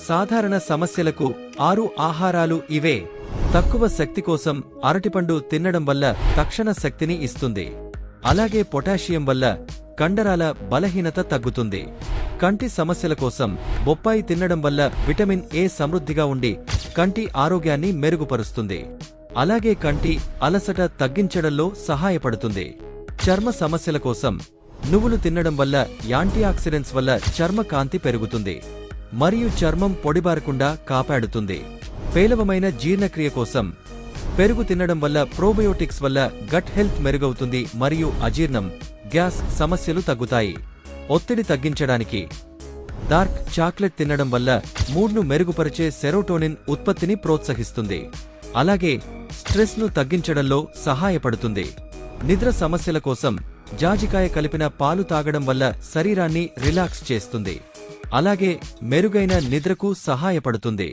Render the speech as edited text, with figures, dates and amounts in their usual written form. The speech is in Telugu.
సాధారణ సమస్యలకు 6 ఆహారాలు ఇవే. తక్కువ శక్తి కోసం అరటిపండు తినడం వల్ల తక్షణ శక్తిని ఇస్తుంది. అలాగే పొటాషియం వల్ల కండరాల బలహీనత తగ్గుతుంది. కంటి సమస్యల కోసం బొప్పాయి తినడం వల్ల విటమిన్ ఏ సమృద్ధిగా ఉండి కంటి ఆరోగ్యాన్ని మెరుగుపరుస్తుంది. అలాగే కంటి అలసట తగ్గించడంలో సహాయపడుతుంది. చర్మ సమస్యల కోసం నువ్వులు తినడం వల్ల యాంటీఆక్సిడెంట్స్ వల్ల చర్మ కాంతి పెరుగుతుంది మరియు చర్మం పొడిబారకుండా కాపాడుతుంది. పేలవమైన జీర్ణక్రియ కోసం పెరుగు తినడం వల్ల ప్రోబయోటిక్స్ వల్ల గట్ హెల్త్ మెరుగవుతుంది మరియు అజీర్ణం, గ్యాస్ సమస్యలు తగ్గుతాయి. ఒత్తిడి తగ్గించడానికి డార్క్ చాక్లెట్ తినడం వల్ల మూడ్ను మెరుగుపరిచే సెరోటోనిన్ ఉత్పత్తిని ప్రోత్సహిస్తుంది. అలాగే స్ట్రెస్ ను తగ్గించడంలో సహాయపడుతుంది. నిద్ర సమస్యల కోసం జాజికాయ కలిపిన పాలు తాగడం వల్ల శరీరాన్ని రిలాక్స్ చేస్తుంది. అలాగే మెరుగైన నిద్రకు సహాయపడుతుంది.